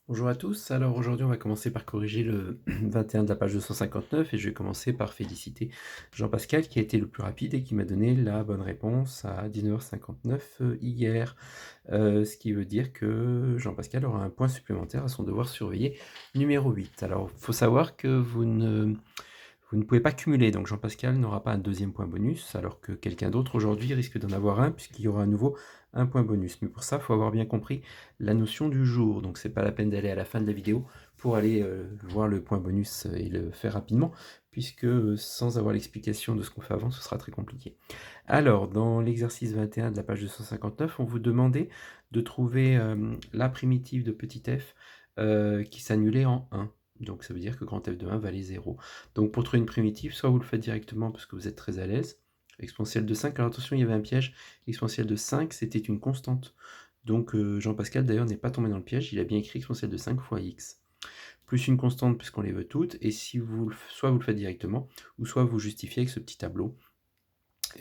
Bonjour à tous, alors aujourd'hui on va commencer par corriger le 21 de la page 259 et je vais commencer par féliciter Jean-Pascal qui a été le plus rapide et qui m'a donné la bonne réponse à 19h59 hier. Ce qui veut dire que Jean-Pascal aura un point supplémentaire à son devoir surveillé numéro 8. Alors il faut savoir que vous ne pouvez pas cumuler, donc Jean-Pascal n'aura pas un deuxième point bonus, alors que quelqu'un d'autre aujourd'hui risque d'en avoir un, puisqu'il y aura à nouveau un point bonus. Mais pour ça, il faut avoir bien compris la notion du jour, donc c'est pas la peine d'aller à la fin de la vidéo pour aller voir le point bonus et le faire rapidement, puisque sans avoir l'explication de ce qu'on fait avant, ce sera très compliqué. Alors, dans l'exercice 21 de la page 259, on vous demandait de trouver la primitive de petit f qui s'annulait en 1. Donc ça veut dire que grand F de 1 valait 0. Donc pour trouver une primitive, soit vous le faites directement parce que vous êtes très à l'aise. Exponentielle de 5, alors attention, il y avait un piège. Exponentielle de 5, c'était une constante. Donc Jean-Pascal d'ailleurs n'est pas tombé dans le piège, il a bien écrit exponentielle de 5 fois x. Plus une constante puisqu'on les veut toutes, et si vous, soit vous le faites directement, ou soit vous justifiez avec ce petit tableau.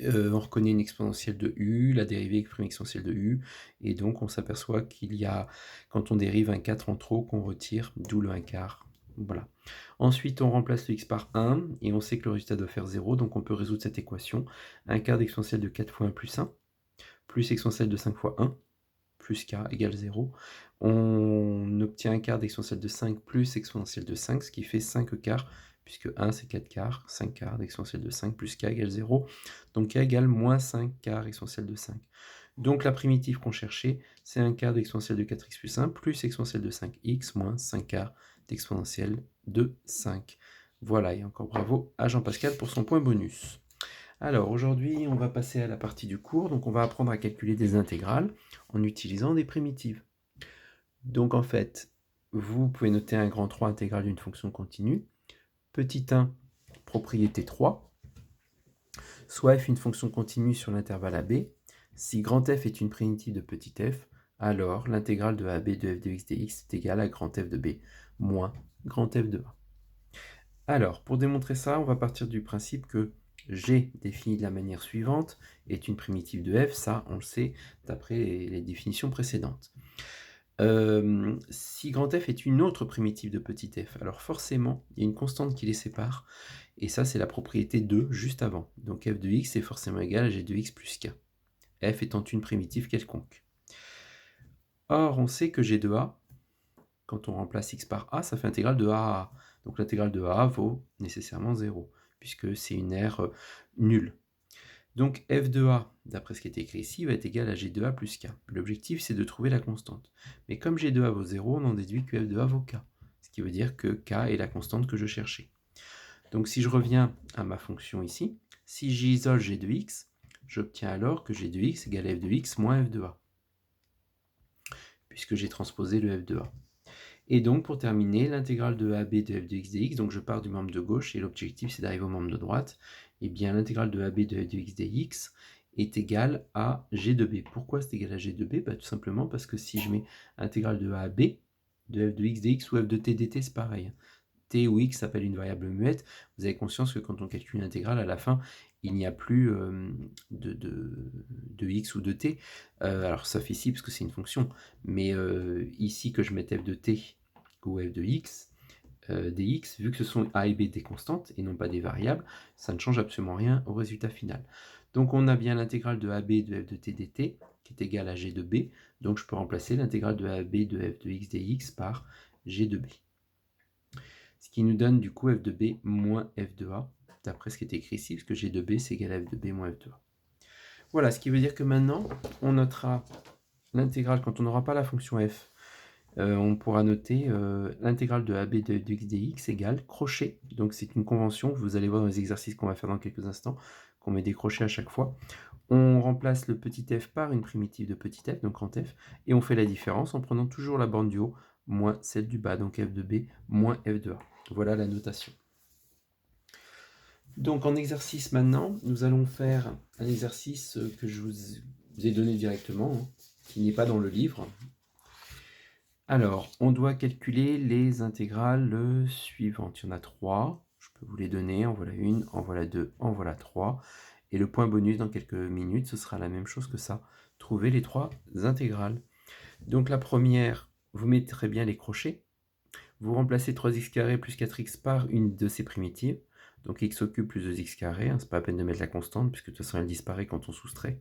On reconnaît une exponentielle de u, la dérivée exprime exponentielle de u, et donc on s'aperçoit qu'il y a, quand on dérive un 4 en trop, qu'on retire, d'où le 1 quart. Voilà. Ensuite, on remplace le x par 1, et on sait que le résultat doit faire 0, donc on peut résoudre cette équation. 1 quart d'exponentielle de 4 fois 1 plus 1, plus exponentielle de 5 fois 1, plus k égale 0. On obtient un quart d'exponentielle de 5 plus exponentielle de 5, ce qui fait 5 quarts, puisque 1 c'est 4 quarts, 5 quarts d'exponentielle de 5 plus k égale 0. Donc k égale moins 5 quarts exponentielle de 5. Donc la primitive qu'on cherchait, c'est 1 quart d'exponentielle de 4x plus 1 plus exponentielle de 5x moins 5 quarts d'exponentielle de 5. Voilà, et encore bravo à Jean-Pascal pour son point bonus. Alors aujourd'hui, on va passer à la partie du cours, donc on va apprendre à calculer des intégrales en utilisant des primitives. Donc en fait, vous pouvez noter un grand 3 intégrale d'une fonction continue, petit 1, propriété 3, soit f une fonction continue sur l'intervalle AB. Si grand F est une primitive de petit f, alors l'intégrale de AB de f de x dx est égale à grand F de B moins grand F de A. Alors, pour démontrer ça, on va partir du principe que G défini de la manière suivante est une primitive de f, ça on le sait d'après les définitions précédentes. Si grand F est une autre primitive de petit f, alors forcément il y a une constante qui les sépare, et ça c'est la propriété 2 juste avant. Donc f de x est forcément égal à g de x plus k, f étant une primitive quelconque. Or on sait que g de a, quand on remplace x par a, ça fait intégrale de a à a. Donc l'intégrale de a vaut nécessairement 0, puisque c'est une aire nulle. Donc f de a, d'après ce qui est écrit ici, va être égal à g de a plus k. L'objectif, c'est de trouver la constante. Mais comme g de a vaut 0, on en déduit que f de a vaut k. Ce qui veut dire que k est la constante que je cherchais. Donc si je reviens à ma fonction ici, si j'isole g de x, j'obtiens alors que g de x égale f de x moins f de a, puisque j'ai transposé le f de a. Et donc, pour terminer, l'intégrale de AB de f de x dx, donc je pars du membre de gauche et l'objectif c'est d'arriver au membre de droite, et bien l'intégrale de AB de f de x dx est égale à g de b. Pourquoi c'est égal à g de b? Tout simplement parce que si je mets intégrale de AB de f de x dx ou f de t dt, c'est pareil. T ou x s'appelle une variable muette. Vous avez conscience que quand on calcule une intégrale, à la fin, il n'y a plus de x ou de t. Alors, sauf ici, parce que c'est une fonction. Mais ici, que je mette f de t ou f de x, dx, vu que ce sont a et b des constantes et non pas des variables, ça ne change absolument rien au résultat final. Donc on a bien l'intégrale de ab de f de t dt qui est égale à g de b, donc je peux remplacer l'intégrale de ab de f de x dx par g de b. Ce qui nous donne du coup f de b moins f de a, d'après ce qui est écrit ici, parce que g de b c'est égal à f de b moins f de a. Voilà, ce qui veut dire que maintenant, on notera l'intégrale quand on n'aura pas la fonction f. On pourra noter l'intégrale de AB de x dx égale crochet. Donc c'est une convention, vous allez voir dans les exercices qu'on va faire dans quelques instants, qu'on met des crochets à chaque fois. On remplace le petit f par une primitive de petit f, donc grand F, et on fait la différence en prenant toujours la borne du haut moins celle du bas, donc f de b moins f de a. Voilà la notation. Donc en exercice maintenant, nous allons faire un exercice que je vous ai donné directement, qui n'est pas dans le livre. Alors, on doit calculer les intégrales suivantes. Il y en a 3, je peux vous les donner, en voilà une, en voilà deux, en voilà 3. Et le point bonus dans quelques minutes, ce sera la même chose que ça. Trouver les 3 intégrales. Donc la première, vous mettrez bien les crochets. Vous remplacez 3x² plus 4x par une de ces primitives. Donc x au cube plus 2x², hein, c'est pas la peine de mettre la constante, puisque de toute façon elle disparaît quand on soustrait.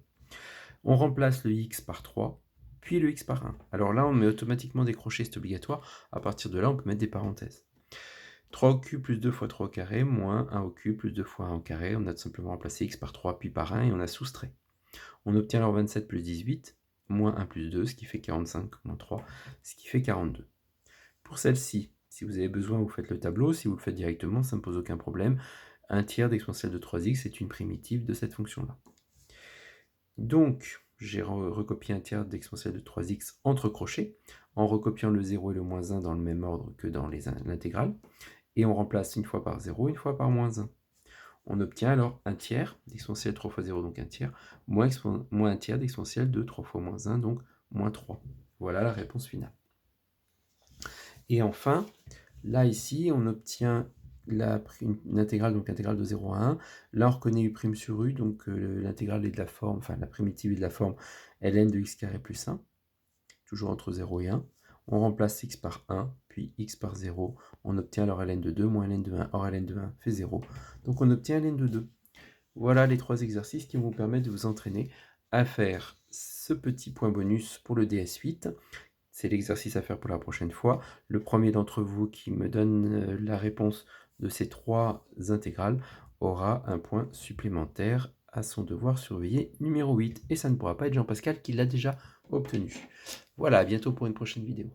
On remplace le x par 3, puis le x par 1. Alors là, on met automatiquement des crochets, c'est obligatoire. À partir de là, on peut mettre des parenthèses. 3 au cube plus 2 fois 3 au carré, moins 1 au cube plus 2 fois 1 au carré. On a tout simplement remplacé x par 3, puis par 1, et on a soustrait. On obtient alors 27 plus 18, moins 1 plus 2, ce qui fait 45, moins 3, ce qui fait 42. Pour celle-ci, si vous avez besoin, vous faites le tableau. Si vous le faites directement, ça ne pose aucun problème. 1 tiers d'exponentielle de 3x est une primitive de cette fonction-là. Donc, j'ai recopié 1 tiers d'exponentielle de 3x entre crochets, en recopiant le 0 et le moins 1 dans le même ordre que dans l'intégrale. Et on remplace une fois par 0, une fois par moins 1. On obtient alors 1 tiers d'exponentielle de 3 fois 0, donc 1 tiers, moins 1 tiers d'exponentielle de 3 fois moins 1, donc moins 3. Voilà la réponse finale. Et enfin, là, ici, on obtient une intégrale, donc intégrale de 0 à 1. Là, on reconnaît u' sur u, donc l'intégrale est de la forme, enfin la primitive est de la forme ln de x² plus 1, toujours entre 0 et 1. On remplace x par 1, puis x par 0. On obtient alors ln de 2 moins ln de 1. Or, ln de 1 fait 0. Donc, on obtient ln de 2. Voilà les 3 exercices qui vont vous permettre de vous entraîner à faire ce petit point bonus pour le DS8. C'est l'exercice à faire pour la prochaine fois. Le premier d'entre vous qui me donne la réponse de ces 3 intégrales aura un point supplémentaire à son devoir surveillé numéro 8. Et ça ne pourra pas être Jean-Pascal qui l'a déjà obtenu. Voilà, à bientôt pour une prochaine vidéo.